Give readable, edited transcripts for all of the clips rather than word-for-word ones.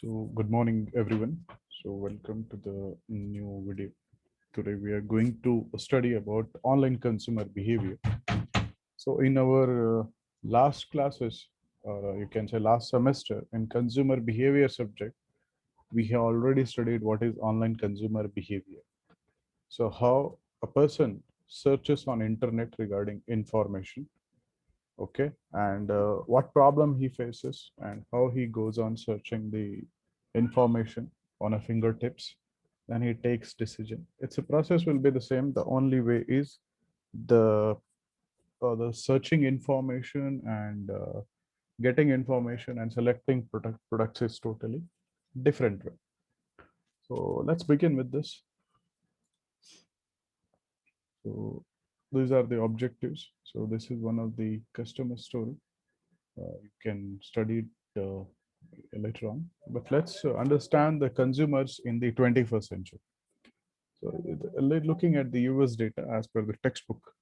So good morning, everyone. So welcome to the new video. Today we are going to study about online consumer behavior. So in our last classes, or you can say last semester in consumer behavior subject, we have already studied what is online consumer behavior. So how a person searches on internet regarding information, okay, and what problem he faces and how he goes on searching the information on a fingertips, then he takes decision. It's a process will be the same. The only way is the the searching information and getting information and selecting products is totally different way. So let's begin with this. So these are the objectives. So this is one of the customer story. You can study it later on. But let's understand the consumers in the 21st century. So looking at the US data as per the textbook,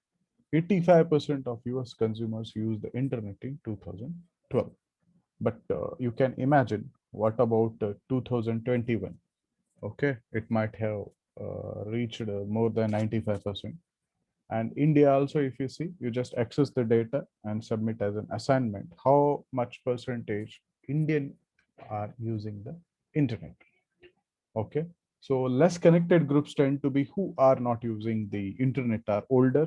85% of US consumers use the internet in 2012. But you can imagine what about 2021? Okay, it might have reached more than 95%. And India also, if you see, you just access the data and submit as an assignment how much percentage Indian are using the internet. Okay, so less connected groups tend to be who are not using the internet are older,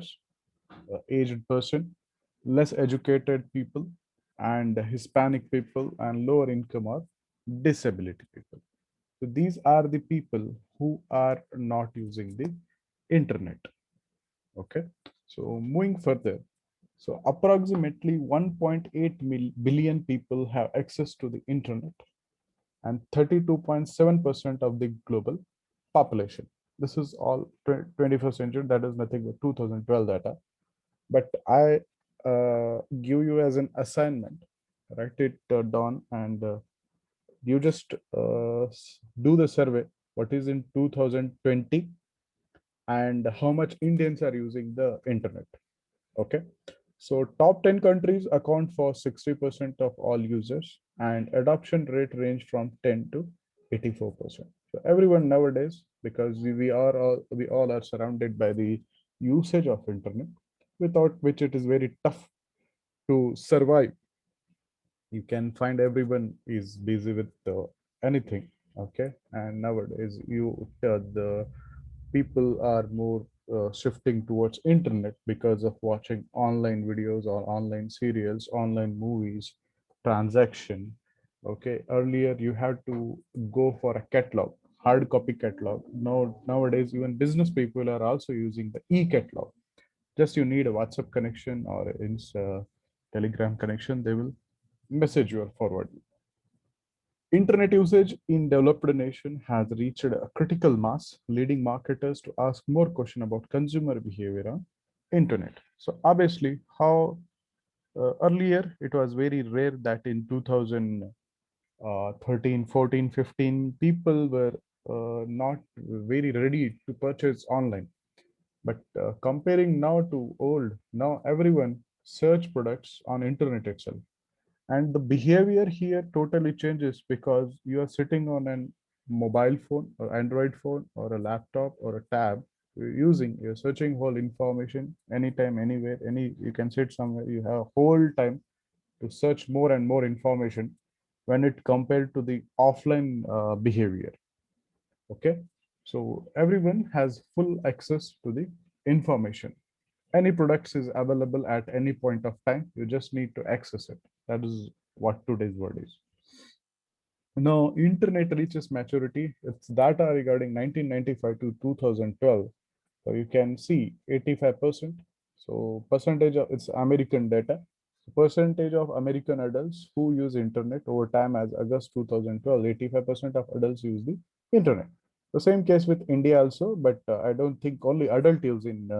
aged person, less educated people, and Hispanic people, and lower income or disability people. So these are the people who are not using the internet. Okay, so moving further, so approximately 1.8 billion people have access to the internet and 32.7% of the global population. This is all 21st century, that is nothing but 2012 data. But I give you as an assignment, write it down and you just do the survey. What is in 2020 and how much Indians are using the internet. Okay. So top 10 countries account for 60% of all users and adoption rate range from 10 to 84%. So everyone nowadays, because we all are surrounded by the usage of internet, without which it is very tough to survive. You can find everyone is busy with anything. Okay. And nowadays the people are more shifting towards internet because of watching online videos or online serials, online movies, transaction. Okay, earlier you had to go for a catalog, hard copy catalog. Nowadays even business people are also using the e-catalog. Just you need a WhatsApp connection or Telegram connection, they will message you or forward you. Internet usage in developed nation has reached a critical mass, leading marketers to ask more questions about consumer behavior on internet. So obviously, how earlier it was very rare that in 2013, 14, 15, people were not very ready to purchase online. But comparing now to old, now everyone search products on internet itself, and the behavior here totally changes because you are sitting on an mobile phone or Android phone or a laptop or a tab. You're searching whole information anytime, anywhere, you can sit somewhere, you have whole time to search more and more information when it compared to the offline behavior. Okay, so everyone has full access to the information. Any products is available at any point of time, you just need to access it. That is what today's word is. Now internet reaches maturity, its data regarding 1995 to 2012, so you can see 85%. So percentage of it's American data. Percentage of American adults who use internet over time as August 2012, 85% of adults use the internet. The same case with India also, but I don't think only adult use in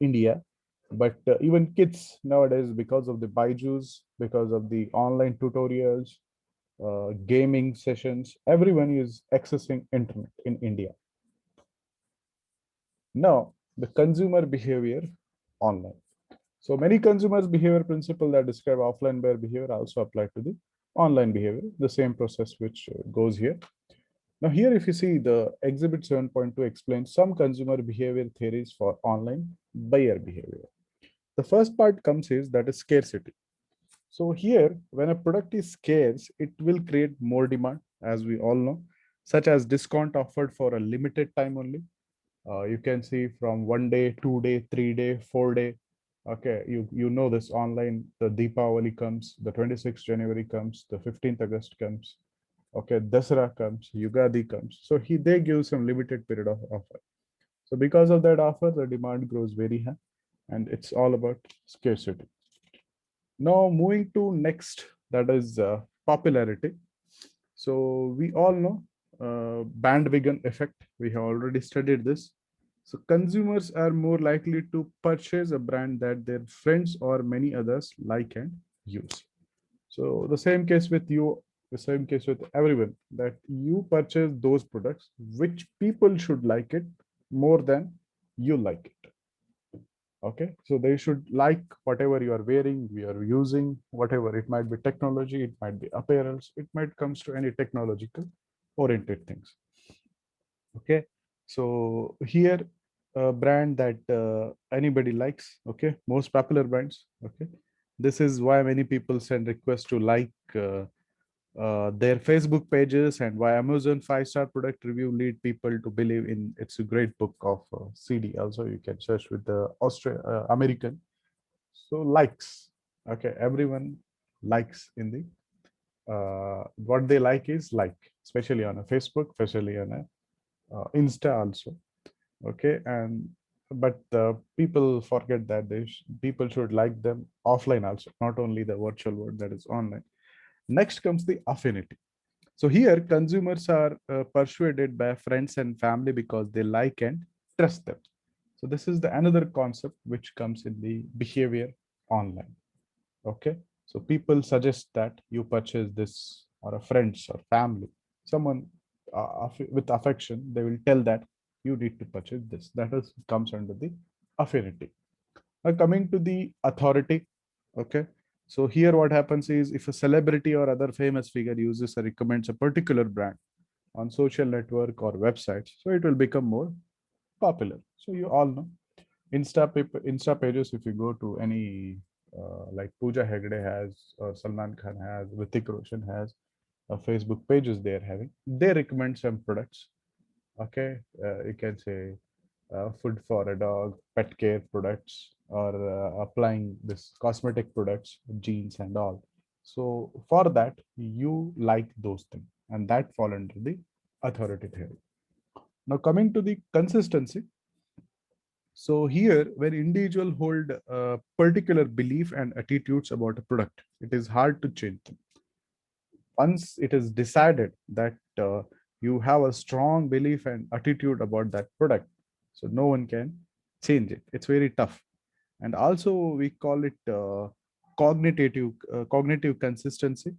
India, but even kids nowadays, because of the Byju's, because of the online tutorials, gaming sessions, everyone is accessing internet in India. Now, the consumer behavior online. So many consumers behavior principle that describe offline behavior also apply to the online behavior, the same process which goes here. Now here, if you see the exhibit 7.2 explains some consumer behavior theories for online buyer behavior. The first part comes is that is scarcity. So here, when a product is scarce, it will create more demand, as we all know, such as discount offered for a limited time only. You can see from 1 day, 2 day, 3 day, 4 day. Okay, you know this online. The Deepavali comes, the 26th January comes, the 15th August comes. Okay, Dasara comes, Yugadi comes. So they give some limited period of offer. So because of that offer, the demand grows very high, and it's all about scarcity. Now moving to next, that is popularity. So we all know bandwagon effect. We have already studied this. So consumers are more likely to purchase a brand that their friends or many others like and use. So the same case with you, the same case with everyone, that you purchase those products which people should like it more than you like it. Okay, so they should like whatever you are wearing, we are using, whatever it might be technology, it might be apparels, it might comes to any technological oriented things. Okay, so here a brand that anybody likes, okay, most popular brands. Okay, this is why many people send requests to like their Facebook pages, and why Amazon 5-star product review lead people to believe in it's a great book of CD. Also, you can search with the American. So likes, okay, everyone likes in the what they like is like, especially on a Facebook, especially on a Insta also. Okay, and but people forget that people should like them offline also, not only the virtual world, that is online. Next comes the affinity. So here consumers are persuaded by friends and family because they like and trust them. So this is the another concept which comes in the behavior online. Okay, so people suggest that you purchase this, or a friends or family, someone with affection, they will tell that you need to purchase this. That is comes under the affinity. Now coming to the authority. Okay, so here what happens is, if a celebrity or other famous figure uses or recommends a particular brand on social network or websites, so it will become more popular. So you all know Insta pages. If you go to any like Pooja Hegde has, or Salman Khan has, Hrithik Roshan has, Facebook pages they are having. They recommend some products. Okay, you can say food for a dog, pet care products, or applying this cosmetic products, jeans and all. So for that, you like those things, and that fall under the authority theory. Now coming to the consistency. So here, when individual hold a particular belief and attitudes about a product, it is hard to change them. Once it is decided that you have a strong belief and attitude about that product, so no one can change it. It's very tough. And also we call it cognitive consistency.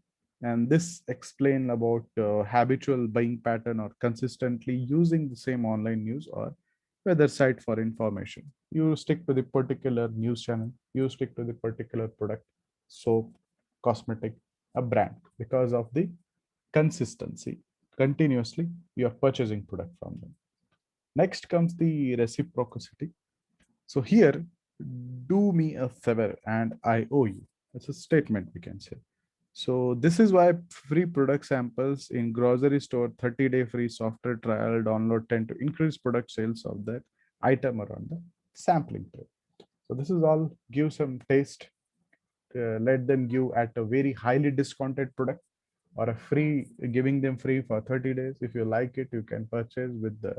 And this explain about habitual buying pattern, or consistently using the same online news or weather site for information. You stick to the particular news channel, you stick to the particular product, soap, cosmetic, a brand, because of the consistency. Continuously you are purchasing product from them. Next comes the reciprocity. So here, do me a favor and I owe you. It's a statement, we can say. So this is why free product samples in grocery store, 30-day free software trial download tend to increase product sales of that item around the sampling period. So this is all give some taste. Let them give at a very highly discounted product, or a free, giving them free for 30 days. If you like it, you can purchase with the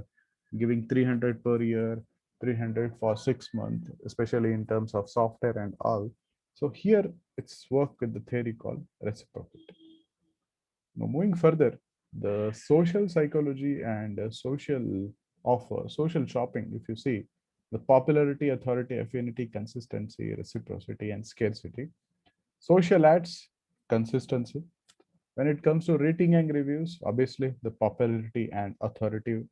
giving 300 per year, 300 for 6 months, especially in terms of software and all. So here it's work with the theory called reciprocity. Now moving further, the social psychology and social offer, social shopping, if you see, the popularity, authority, affinity, consistency, reciprocity, and scarcity. Social ads, consistency. When it comes to rating and reviews, obviously the popularity and authority.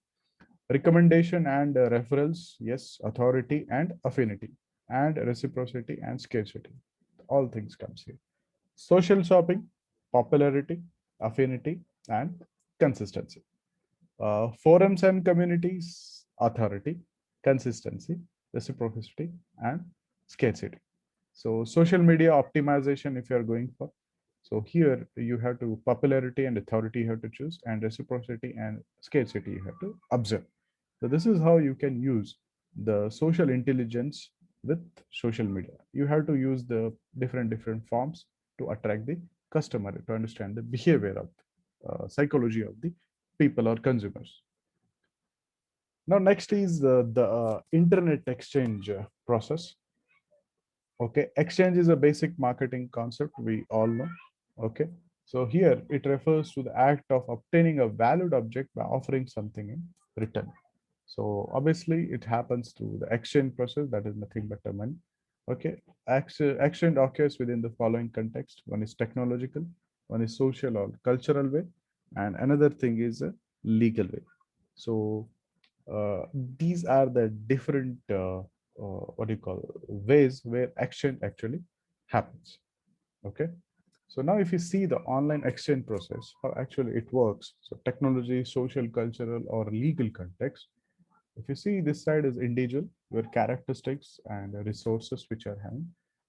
Recommendation and referrals, yes, authority and affinity, and reciprocity and scarcity. All things comes here. Social shopping. popularity, affinity, and consistency. Forums and communities, authority, consistency, reciprocity, and scarcity. So social media optimization, if you're going for, so here you have to popularity and authority you have to choose, and reciprocity and scarcity you have to observe. So this is how you can use the social intelligence with social media. You have to use the different forms to attract the customer, to understand the behavior of psychology of the people or consumers. Now, next is the internet exchange process. Okay, exchange is a basic marketing concept we all know. Okay, so here it refers to the act of obtaining a valued object by offering something in return. So obviously it happens through the exchange process, that is nothing but a money. Okay, exchange occurs within the following context. One is technological, one is social or cultural way, and another thing is a legal way. So uh, these are the different what do you call ways where exchange actually happens. Okay, so now if you see the online exchange process, how actually it works, so technology, social, cultural, or legal context. If you see this side is individual, your characteristics and resources which are having,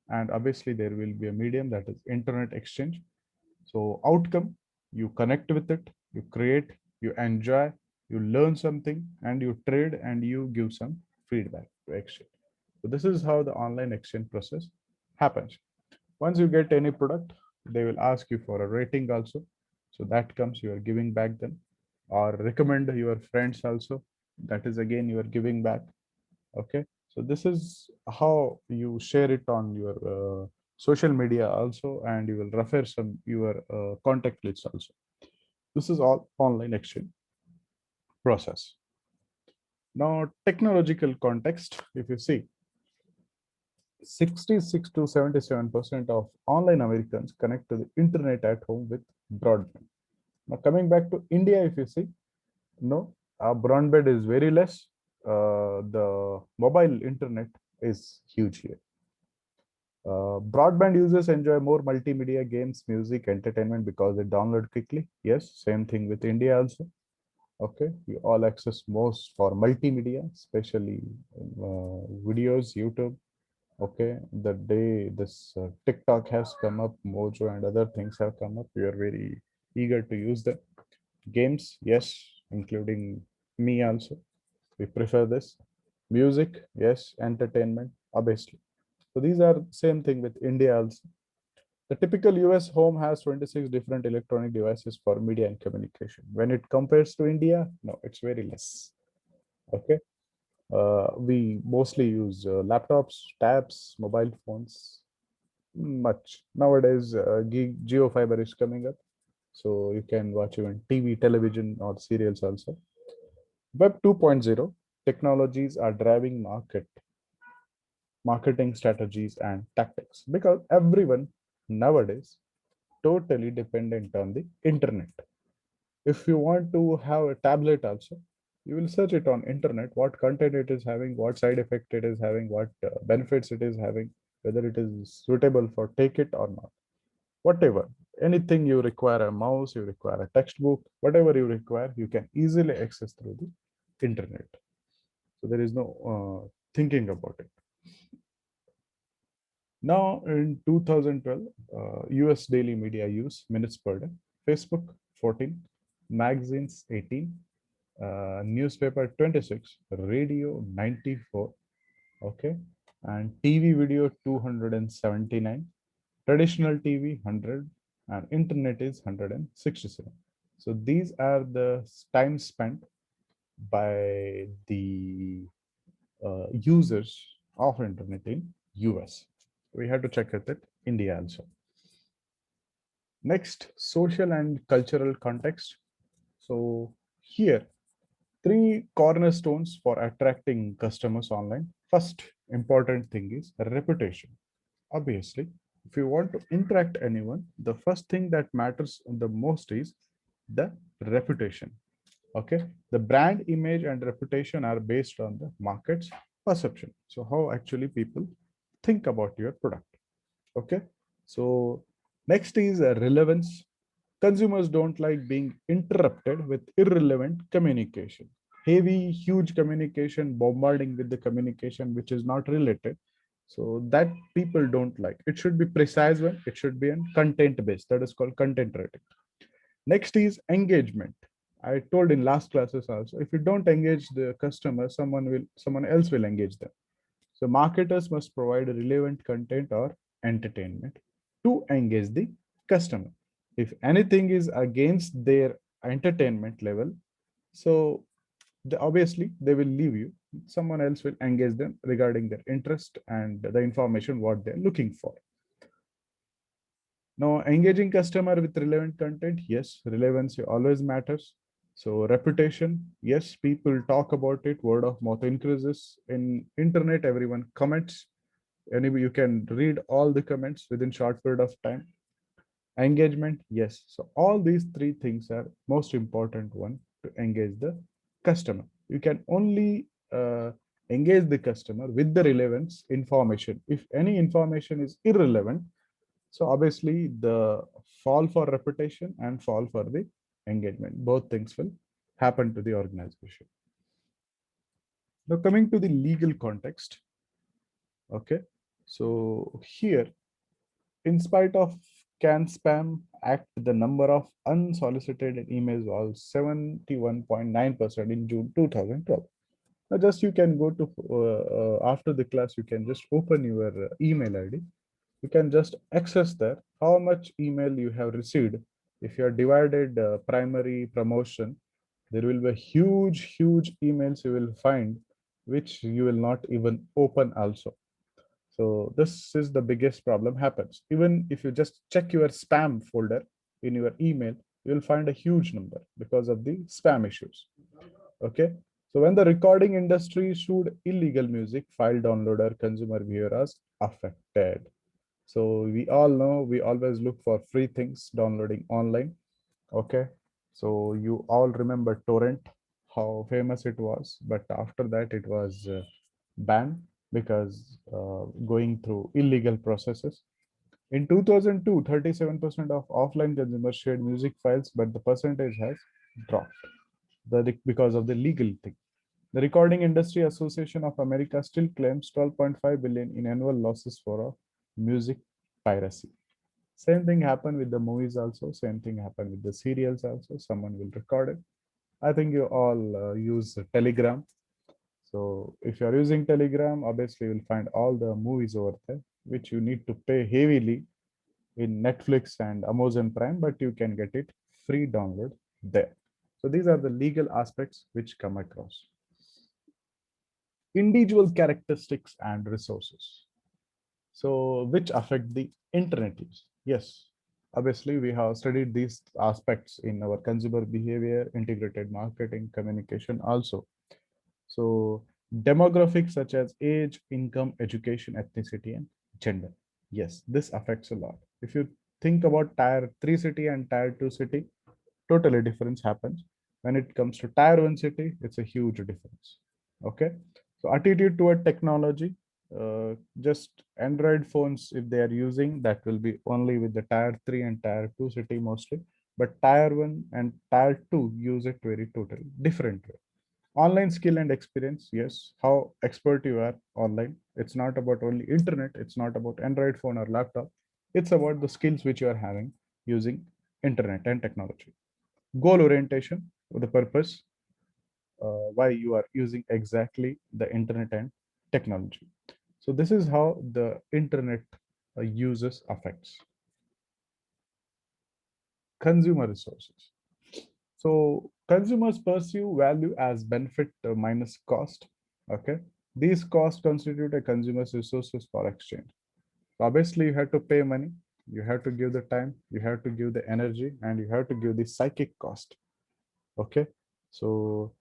and obviously there will be a medium, that is internet exchange. So outcome, you connect with it, you create, you enjoy, you learn something, and you trade and you give some feedback to exchange. So this is how the online exchange process happens. Once you get any product, they will ask you for a rating also. So that comes, you are giving back them, or recommend your friends also. That is again, you are giving back. Okay, so this is how you share it on your social media also, and you will refer some your contact list also. This is all online exchange process. Now, technological context, if you see, 66 to 77% of online Americans connect to the internet at home with broadband. Now, coming back to India, if you see, no, our broadband is very less. The mobile internet is huge here. Broadband users enjoy more multimedia, games, music, entertainment because they download quickly. Yes, same thing with India also. Okay, we all access most for multimedia, especially videos, YouTube. Okay, the day this TikTok has come up, Mojo and other things have come up, we are very eager to use them. Games, yes, including me also. We prefer this. Music, yes. Entertainment, obviously. So these are same thing with India also. The typical US home has 26 different electronic devices for media and communication. When it compares to India, no, it's very less. Okay. We mostly use laptops, tabs, mobile phones, much. Nowadays, Geo Fiber is coming up. So you can watch even TV, television, or serials also. Web 2.0 technologies are driving marketing strategies and tactics, because everyone nowadays totally dependent on the internet. If you want to have a tablet also, you will search it on internet, what content it is having, what side effect it is having, what benefits it is having, whether it is suitable for take it or not. Whatever, anything you require, a mouse, you require a textbook, whatever you require, you can easily access through the internet. So there is no thinking about it. Now, in 2012, US daily media use minutes per day, Facebook 14, magazines 18, newspaper 26, radio 94, okay, and TV video 279, traditional TV 100, and internet is 167. So these are the time spent by the users of internet in US. We have to check with it India also. Next, social and cultural context. So here, three cornerstones for attracting customers online. First important thing is reputation. Obviously, if you want to interact anyone, the first thing that matters the most is the reputation. Okay, the brand image and reputation are based on the market's perception. So how actually people think about your product. Okay, so next is relevance. Consumers don't like being interrupted with irrelevant communication. Heavy, huge communication, bombarding with the communication which is not related. So that people don't like. It should be precise one. It should be in content based. That is called content writing. Next is engagement. I told in last classes also, if you don't engage the customer, someone else will engage them. So marketers must provide relevant content or entertainment to engage the customer. If anything is against their entertainment level, so obviously they will leave you. Someone else will engage them regarding their interest and the information what they're looking for. Now, engaging customer with relevant content, yes, relevancy always matters. So reputation, yes, people talk about it, word of mouth increases. In internet, everyone comments. Anyway, you can read all the comments within short period of time. Engagement, yes. So all these three things are most important one to engage the customer. You can only engage the customer with the relevance information. If any information is irrelevant, so obviously the fall for reputation and fall for the engagement, both things will happen to the organization. Now coming to the legal context. Okay. So here, in spite of Can Spam Act, the number of unsolicited emails was 71.9% in June 2012. Now just you can go to, after the class, you can just open your email ID. You can just access there how much email you have received. If you are divided primary promotion, there will be huge emails you will find which you will not even open also. So this is the biggest problem happens. Even if you just check your spam folder in your email, you will find a huge number because of the spam issues. Okay. So when the recording industry sued illegal music, file downloader consumer behavior was affected. So we all know we always look for free things downloading online. Okay. So you all remember torrent, how famous it was, but after that it was banned because going through illegal processes. In 2002, 37% of offline consumers shared music files, but the percentage has dropped because of the legal thing. The Recording Industry Association of America still claims 12.5 billion in annual losses for music piracy. Same thing happened with the movies also. Same thing happened with the serials also. Someone will record it. I think you all use Telegram. So if you are using Telegram, obviously you will find all the movies over there, which you need to pay heavily in Netflix and Amazon Prime, but you can get it free download there. So these are the legal aspects which come across. Individual characteristics and resources. So which affect the internet use? Yes, obviously we have studied these aspects in our consumer behavior, integrated marketing, communication also. So demographics such as age, income, education, ethnicity, and gender. Yes, this affects a lot. If you think about tier 3 city and tier 2 city, totally difference happens. When it comes to tier 1 city, it's a huge difference. Okay. So attitude toward technology, just Android phones, if they are using, that will be only with the tier 3 and tier 2 city mostly. But tier 1 and tier 2 use it very totally different way. Online skill and experience, yes, how expert you are online. It's not about only internet, it's not about Android phone or laptop. It's about the skills which you are having using internet and technology. Goal orientation, the purpose, why you are using exactly the internet and technology. So this is how the internet uses affects consumer resources. So consumers perceive value as benefit minus cost. Okay. These costs constitute a consumer's resources for exchange. Obviously, you have to pay money, you have to give the time, you have to give the energy, and you have to give the psychic cost. Okay. So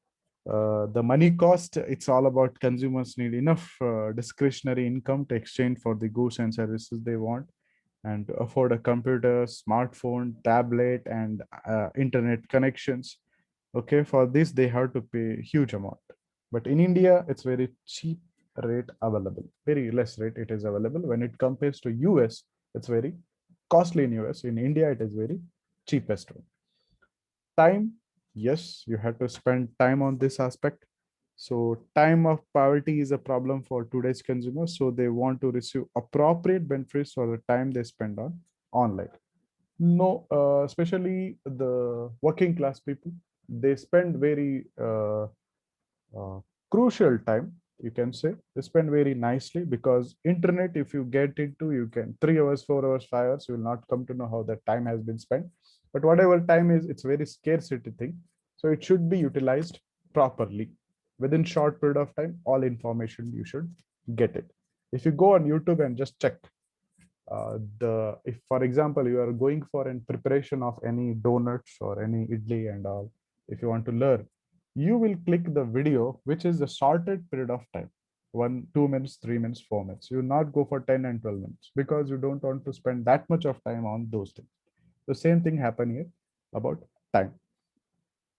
the money cost, it's all about consumers need enough discretionary income to exchange for the goods and services they want and to afford a computer, smartphone, tablet, and internet connections. Okay, for this they have to pay huge amount. But in India, it's very cheap rate available, very less rate it is available. When it compares to US, it's very costly in US. In India, it is very cheapest one. Time, yes, you have to spend time on this aspect. So time of poverty is a problem for today's consumers. So they want to receive appropriate benefits for the time they spend on online. No, especially the working class people, they spend very uh, crucial time, you can say. They spend very nicely because internet, if you get into, you can 3 hours, 4 hours, 5 hours, you will not come to know how the time has been spent. But whatever time is, it's very scarcity thing. So it should be utilized properly. Within short period of time, all information you should get it. If you go on YouTube and just check the, if for example you are going for in preparation of any donuts or any idli and all, if you want to learn, you will click the video which is the sorted period of time, 1 2 minutes, 3 minutes, 4 minutes. You will not go for 10 and 12 minutes because you don't want to spend that much of time on those things. The same thing happen here about time.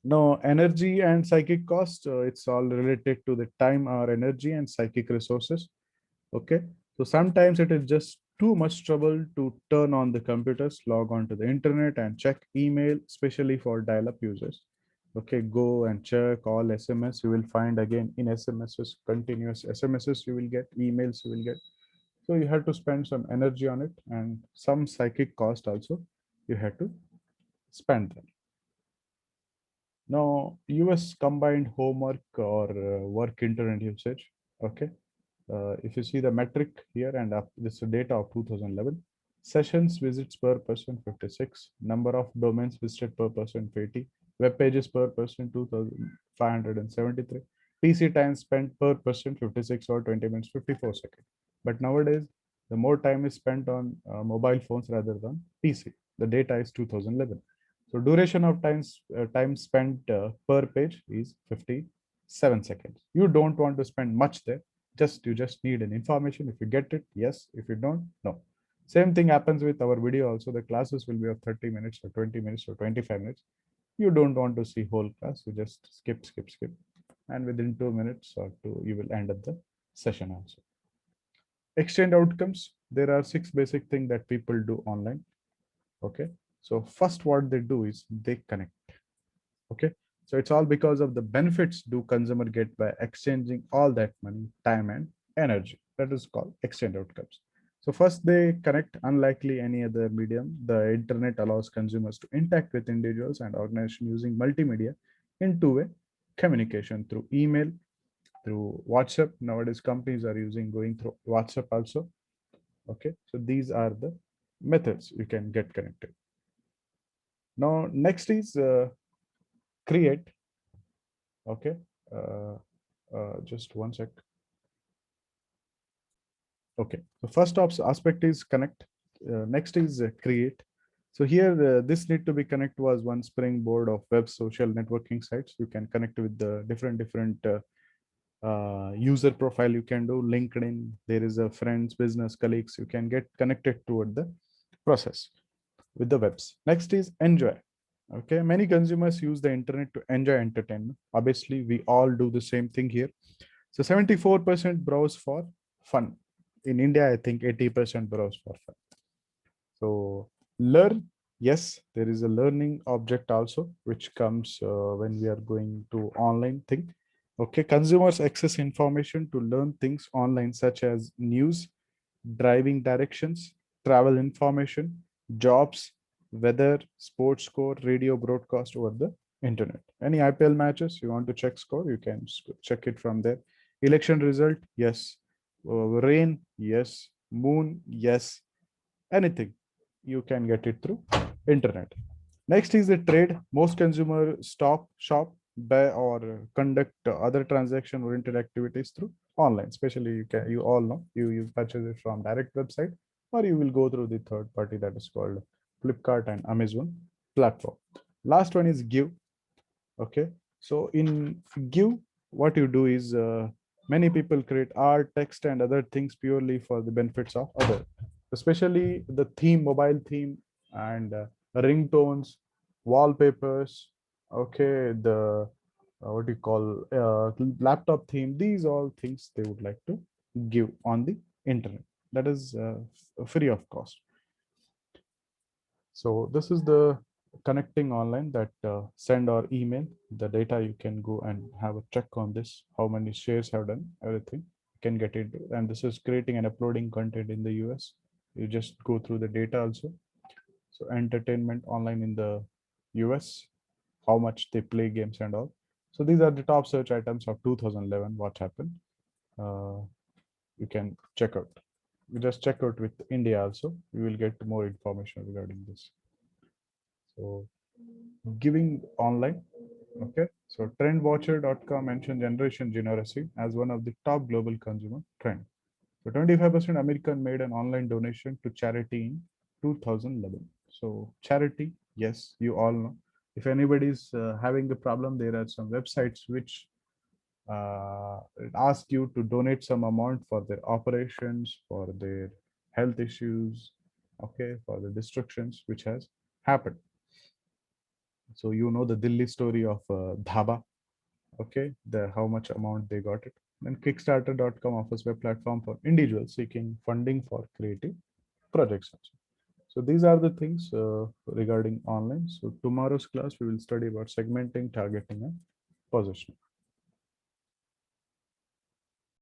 No, energy and psychic cost, it's all related to the time or energy and psychic resources. Okay, so sometimes it is just too much trouble to turn on the computers, log on to the internet and check email, especially for dial-up users. Okay, go and check all SMS. You will find again in SMSs, continuous SMSs you will get, emails you will get. So you have to spend some energy on it and some psychic cost also you have to spend them. Now, US combined homework or work internet usage. Okay, if you see the metric here and up, this is data of 2011. Sessions visits per person 56, number of domains visited per person 80, web pages per person 2573, PC time spent per person 56 or 20 minutes 54 seconds. But nowadays, the more time is spent on mobile phones rather than PC. The data is 2011. So duration of time spent per page is 57 seconds. You don't want to spend much there. You just need an information. If you get it, yes. If you don't, no. Same thing happens with our video also. The classes will be of 30 minutes or 20 minutes or 25 minutes. You don't want to see whole class. You just skip. And within 2 minutes or two, you will end up the session also. Exchange outcomes. There are 6 basic things that people do online. Okay. So first what they do is they connect. Okay. So it's all because of the benefits do consumer get by exchanging all that money, time and energy. That is called exchange outcomes. So first they connect. Unlikely any other medium, the internet allows consumers to interact with individuals and organizations using multimedia in two-way communication through email, through WhatsApp. Nowadays companies are using going through WhatsApp also. Okay, so these are the methods you can get connected. Now next is create. Okay, uh, just one sec. Okay, the first aspect is connect. Next is create. So here, this need to be connect was one springboard of web social networking sites. You can connect with the different user profile. You can do LinkedIn. There is a friends, business, colleagues. You can get connected toward the process with the webs. Next is enjoy. Okay, many consumers use the internet to enjoy entertainment. Obviously, we all do the same thing here. So 74% browse for fun. In India, I think 80% browse for fun. So learn, yes, there is a learning object also, which comes when we are going to online thing. Okay, consumers access information to learn things online, such as news, driving directions, travel information, jobs, weather, sports score, radio broadcast over the internet. Any IPL matches, you want to check score, you can check it from there. Election result, yes. Rain, yes. Moon, yes. Anything, you can get it through internet. Next is the trade. Most consumer stop, shop, buy or conduct other transaction oriented activities through online. Especially you all know you purchase it from direct website or you will go through the third party that is called Flipkart and Amazon platform. Last one is give. Okay, so in give, what you do is many people create art, text and other things purely for the benefits of other, especially the theme, mobile theme and ringtones, wallpapers. Okay, the what do you call laptop theme. These all things they would like to give on the internet. That is free of cost. So this is the connecting online, that send or email the data, you can go and have a check on this, how many shares have done, everything you can get into. And this is creating and uploading content in the US. You just go through the data also. So entertainment online in the US, how much they play games and all. So these are the top search items of 2011. What happened? uh, you can check out. You just check out with India also. You will get more information regarding this. So giving online. Okay. So trendwatcher.com mentioned generation generosity as one of the top global consumer trend. So 25% American made an online donation to charity in 2011. So charity, yes, you all know. If anybody is having a problem, there are some websites which ask you to donate some amount for their operations, for their health issues, okay, for the destructions which has happened. So you know the Delhi story of Dhaba, okay, the how much amount they got it. Then Kickstarter.com offers web platform for individuals seeking funding for creative projects also. So these are the things regarding online. So tomorrow's class we will study about segmenting, targeting, and positioning.